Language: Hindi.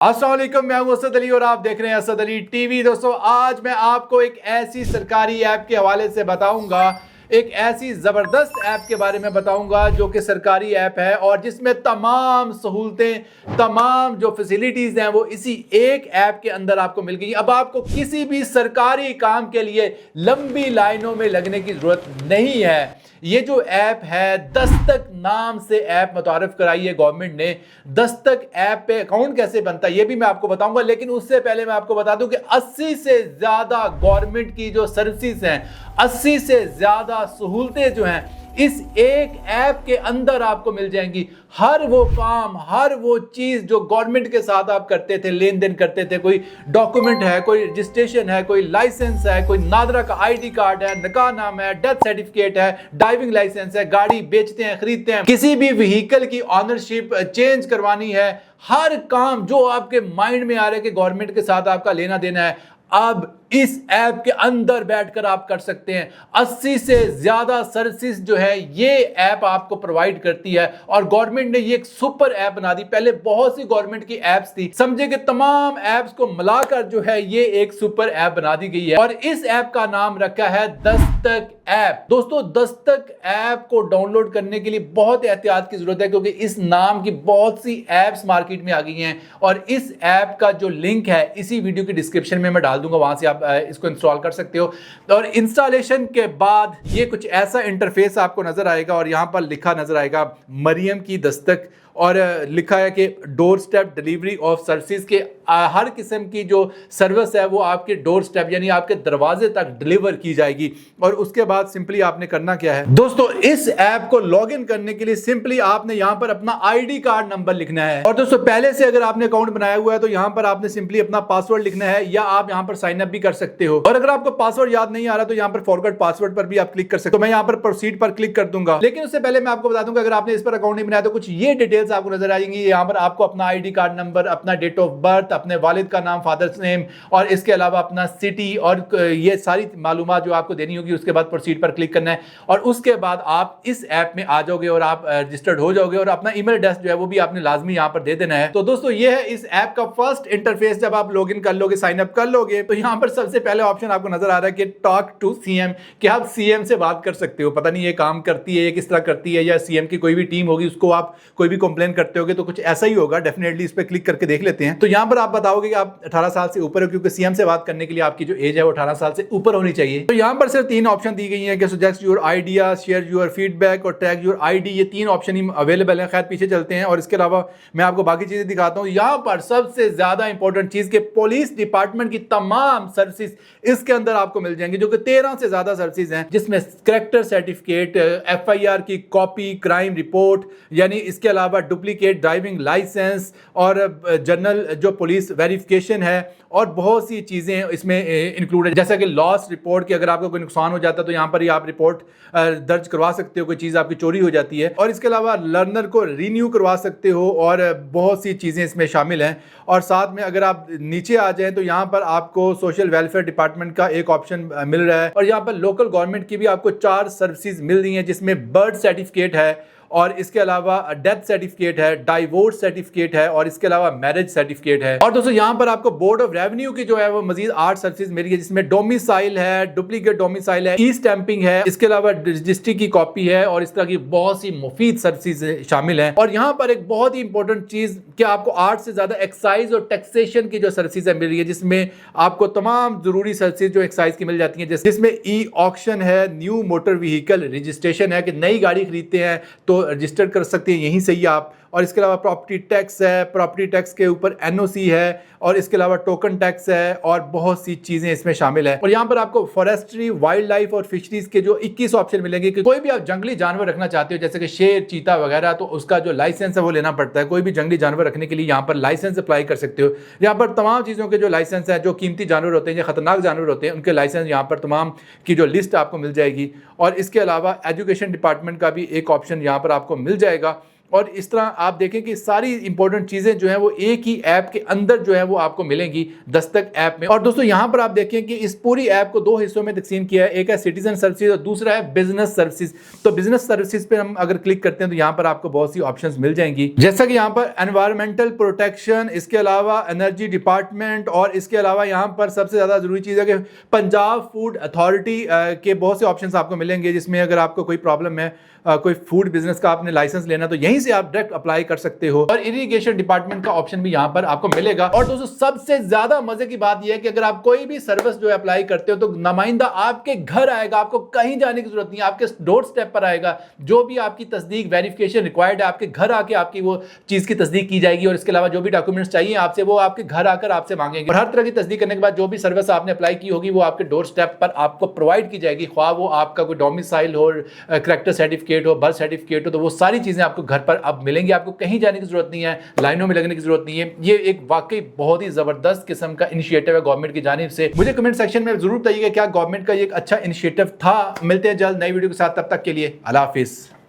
अस्सलाम वालेकुम, मैं हूं असद अली और आप देख रहे हैं असद अली टीवी। दोस्तों, आज मैं आपको एक ऐसी सरकारी ऐप के हवाले से बताऊंगा, एक ऐसी ज़बरदस्त ऐप के बारे में बताऊंगा जो कि सरकारी ऐप है और जिसमें तमाम सहूलतें, तमाम जो फैसिलिटीज़ हैं वो इसी एक ऐप के अंदर आपको मिल गई। अब आपको किसी भी सरकारी काम के लिए लंबी लाइनों में लगने की ज़रूरत नहीं है। ये जो ऐप है, दस्तक नाम से ऐप मुतारफ कराई है गवर्नमेंट ने। दस्तक ऐप पे अकाउंट कैसे बनता है ये भी मैं आपको बताऊंगा, लेकिन उससे पहले मैं आपको बता दूं कि 80 से ज्यादा गवर्नमेंट की जो सर्विसेज हैं, 80 से ज्यादा सहूलतें जो हैं इस एक ऐप के अंदर आपको मिल जाएंगी। हर वो काम, हर वो चीज जो गवर्नमेंट के साथ आप करते थे, लेन देन करते थे, कोई डॉक्यूमेंट है, कोई रजिस्ट्रेशन है, कोई लाइसेंस है, कोई नादरा का आईडी कार्ड है, निकाह नाम है, डेथ सर्टिफिकेट है, ड्राइविंग लाइसेंस है, गाड़ी बेचते हैं, खरीदते हैं, किसी भी व्हीकल की ऑनरशिप चेंज करवानी है, हर काम जो आपके माइंड में आ रहा है कि गवर्नमेंट के साथ आपका लेना देना है, अब इस ऐप के अंदर बैठकर आप कर सकते हैं। 80 से ज्यादा सर्विसेज जो है ये ऐप आपको प्रोवाइड करती है और गवर्नमेंट ने ये एक सुपर ऐप बना दी। पहले बहुत सी गवर्नमेंट की ऐप्स थी, समझे कि तमाम ऐप्स को मिलाकर जो है ये एक सुपर ऐप बना दी गई है और इस ऐप का नाम रखा है दस्तक ऐप। दोस्तों, दस्तक ऐप को डाउनलोड करने के लिए बहुत एहतियात की जरूरत है क्योंकि इस नाम की बहुत सी ऐप्स मार्केट में आ गई हैं और इस ऐप का जो लिंक है इसी वीडियो की डिस्क्रिप्शन में मैं डाल दूंगा, वहां से आप इसको इंस्टॉल कर सकते हो। और इंस्टॉलेशन के बाद ये कुछ ऐसा इंटरफेस आपको नजर आएगा और यहां पर लिखा नजर आएगा मरियम की दस्तक और लिखा है कि door step delivery of services के हर किस्म की जो सर्विस है वो आपके डोर स्टेप यानी आपके दरवाजे तक डिलीवर की जाएगी। और उसके बाद सिंपली आपने करना क्या है दोस्तों, इस ऐप को लॉग इन करने के लिए सिंपली आपने यहां पर अपना आईडी कार्ड नंबर लिखना है। और दोस्तों, पहले से अगर आपने अकाउंट बनाया हुआ है तो यहां पर आपने सिंपली अपना पासवर्ड लिखना है या आप यहां पर साइन अप भी कर सकते हो। और अगर आपको पासवर्ड याद नहीं आ रहा तो यहां पर फॉरगेट पासवर्ड पर भी आप क्लिक कर सकते हो। तो मैं यहां पर प्रोसीड पर क्लिक कर दूंगा, लेकिन उससे पहले मैं आपको बता दूंगा अगर आपने इस पर अकाउंट नहीं बनाया तो कुछ ये डिटेल्स आपको नजर आएंगी। यहां पर आपको अपना आईडी कार्ड नंबर, अपना डेट ऑफ बर्थ, अपने वालिद का नाम, फादर्स नेम और इसके अलावा अपना सिटी और ये सारी मालूमात जो आपको देनी होगी। उसके बाद प्रोसीड पर क्लिक करना है और उसके बाद आप इस ऐप में आ जाओगे और आप रजिस्टर्ड हो जाओगे और अपना ईमेल एड्रेस जो है वो भी आपने लाजमी यहां पर दे देना है। तो दोस्तों, ये है इस ऐप का फर्स्ट इंटरफेस। जब आप लॉग इन कर लोगे, साइन अप कर लोगे, तो यहां पर सबसे पहले ऑप्शन आपको नजर आ रहा है कि टॉक टू सीएम, कि आप सीएम से बात कर सकते हो। पता नहीं ये काम करती है, ये किस तरह करती है, या सीएम की कोई भी टीम होगी उसको आप कोई भी कंप्लेन करते होगे तो कुछ ऐसा ही होगा। डेफिनेटली इस पर क्लिक करके देख लेते हैं। तो यहां पर आप बताओगे कि आप 18 साल से ऊपर हो, क्योंकि सीएम से बात करने के लिए आपकी जो एज है वो 18 साल से ऊपर होनी चाहिए। तो यहां पर सिर्फ 3 ऑप्शन दी गई हैं कि suggest your idea, share your feedback और टैग योर आईडी। ये 3 ऑप्शन ही अवेलेबल है। खैर, पीछे चलते हैं और इसके अलावा मैं आपको बाकी चीजें दिखाता हूं। यहां पर सबसे ज्यादा इंपॉर्टेंट चीज के पुलिस डिपार्टमेंट की तमाम सर्विसेज इसके अंदर आपको मिल जाएंगी, जो कि 13 से ज्यादा सर्विसेज हैं, जिसमें कैरेक्टर सर्टिफिकेट, एफआईआर की कॉपी, क्राइम रिपोर्ट, यानी इसके अलावा डुप्लीकेट ड्राइविंग लाइसेंस और जनरल जो पुलिस वेरिफिकेशन है और बहुत सी चीज़ें इसमें इंक्लूडेड, जैसा कि लॉस रिपोर्ट की अगर आपको कोई नुकसान हो जाता है तो यहाँ पर ही आप रिपोर्ट दर्ज करवा सकते हो, कोई चीज़ आपकी चोरी हो जाती है। और इसके अलावा लर्नर को रीन्यू करवा सकते हो और बहुत सी चीज़ें इसमें शामिल हैं। और साथ में अगर आप नीचे आ जाएं तो यहाँ पर आपको सोशल वेलफेयर डिपार्टमेंट का एक ऑप्शन मिल रहा है और यहाँ पर लोकल गवर्नमेंट की भी आपको 4 सर्विसेज मिल रही हैं, जिसमें बर्थ सर्टिफिकेट है और इसके अलावा डेथ सर्टिफिकेट है, डाइवोर्स सर्टिफिकेट है और इसके अलावा मैरिज सर्टिफिकेट है। और दोस्तों, यहां पर आपको बोर्ड ऑफ रेवेन्यू की जो है वो मजीद 8 सर्विसेज मिल रही है, जिसमें डोमिसाइल है, डुप्लीकेट डोमिसाइल है, ई स्टैंपिंग है, इसके अलावा रजिस्ट्री की कॉपी है और इस तरह की बहुत सी मुफीद सर्विसेज शामिल हैं। और यहां पर एक बहुत ही इंपॉर्टेंट चीज कि आपको 8 से ज्यादा एक्साइज और टैक्सेशन की जो सर्विसेज मिल रही है, जिसमें आपको तमाम जरूरी सर्विसेज जो एक्साइज की मिल जाती है, जिसमें ई ऑक्शन है, न्यू मोटर व्हीकल रजिस्ट्रेशन है कि नई गाड़ी खरीदते हैं तो रजिस्टर कर सकते हैं यहीं से ही आप। और इसके अलावा प्रॉपर्टी टैक्स है, प्रॉपर्टी टैक्स के ऊपर एनओसी है और इसके अलावा टोकन टैक्स है और बहुत सी चीजें इसमें शामिल है। और यहाँ पर आपको फॉरेस्ट्री, वाइल्ड लाइफ और फिशरीज के जो 21 ऑप्शन मिलेंगे कि कोई भी आप जंगली जानवर रखना चाहते हो जैसे कि शेर, चीता वगैरह, तो उसका जो लाइसेंस है वो लेना पड़ता है। कोई भी जंगली जानवर रखने के लिए यहाँ पर लाइसेंस अप्लाई कर सकते हो। यहाँ पर तमाम चीज़ों के जो लाइसेंस है, जो कीमती जानवर होते हैं, जो खतरनाक जानवर होते हैं, उनके लाइसेंस यहाँ पर तमाम की जो लिस्ट आपको मिल जाएगी। और इसके अलावा एजुकेशन डिपार्टमेंट का भी एक ऑप्शन यहाँ पर आपको मिल जाएगा और इस तरह आप देखें कि सारी इंपॉर्टेंट चीजें जो है वो एक ही ऐप के अंदर जो है वो आपको मिलेंगी दस्तक ऐप में। और दोस्तों यहां पर आप देखें कि इस पूरी ऐप को दो हिस्सों में तकसीम किया है, एक है सिटीजन सर्विसेज और दूसरा है बिजनेस सर्विसेज। तो बिजनेस सर्विसेज पे हम अगर क्लिक करते हैं तो यहां पर आपको बहुत सी ऑप्शंस मिल जाएंगी, जैसा कि यहां पर एनवायरमेंटल प्रोटेक्शन, इसके अलावा एनर्जी डिपार्टमेंट, और इसके अलावा यहां पर सबसे ज्यादा जरूरी चीज है कि पंजाब फूड अथॉरिटी के बहुत से ऑप्शंस आपको मिलेंगे, जिसमें अगर आपको कोई प्रॉब्लम है, कोई फूड बिजनेस का आपने लाइसेंस लेना तो यहीं से आप डायरेक्ट अप्लाई कर सकते हो। और इरिगेशन डिपार्टमेंट का ऑप्शन भी यहां पर आपको मिलेगा। और दोस्तों सबसे ज्यादा मजे की बात यह है कि अगर आप कोई भी सर्विस जो अप्लाई करते हो तो नुमाइंदा आपके घर आएगा, आपको कहीं जाने की जरूरत नहीं है, आपके डोर स्टेप पर आएगा। जो भी आपकी तस्दीक वेरिफिकेशन रिक्वायर्ड है आपके घर आके आपकी वो चीज की तस्दीक की जाएगी, और इसके अलावा जो भी डॉक्यूमेंट्स चाहिए आपसे वो आपके घर आकर आपसे मांगेंगे। और हर तरह की तस्दीक करने के बाद जो भी सर्विस आपने अप्लाई की होगी वो आपके डोर स्टेप पर आपको प्रोवाइड की जाएगी, ख्वाह वो आपका कोई डोमिसाइल हो, करैक्टर सर्टिफिकेट हो, बर्थ सर्टिफिकेट हो, तो वो सारी चीजें आपको घर पर अब मिलेंगी। आपको कहीं जाने की जरूरत नहीं है, लाइनों में लगने की जरूरत नहीं है। ये एक वाकई बहुत ही जबरदस्त किस्म का इनिशिएटिव है गवर्नमेंट की जानिब से। मुझे कमेंट सेक्शन में जरूर बताइएगा क्या गवर्नमेंट का ये एक अच्छा इनिशिएटिव था। मिलते हैं जल्द नई वीडियो के साथ, तब तक के लिए अल्लाह हाफिज।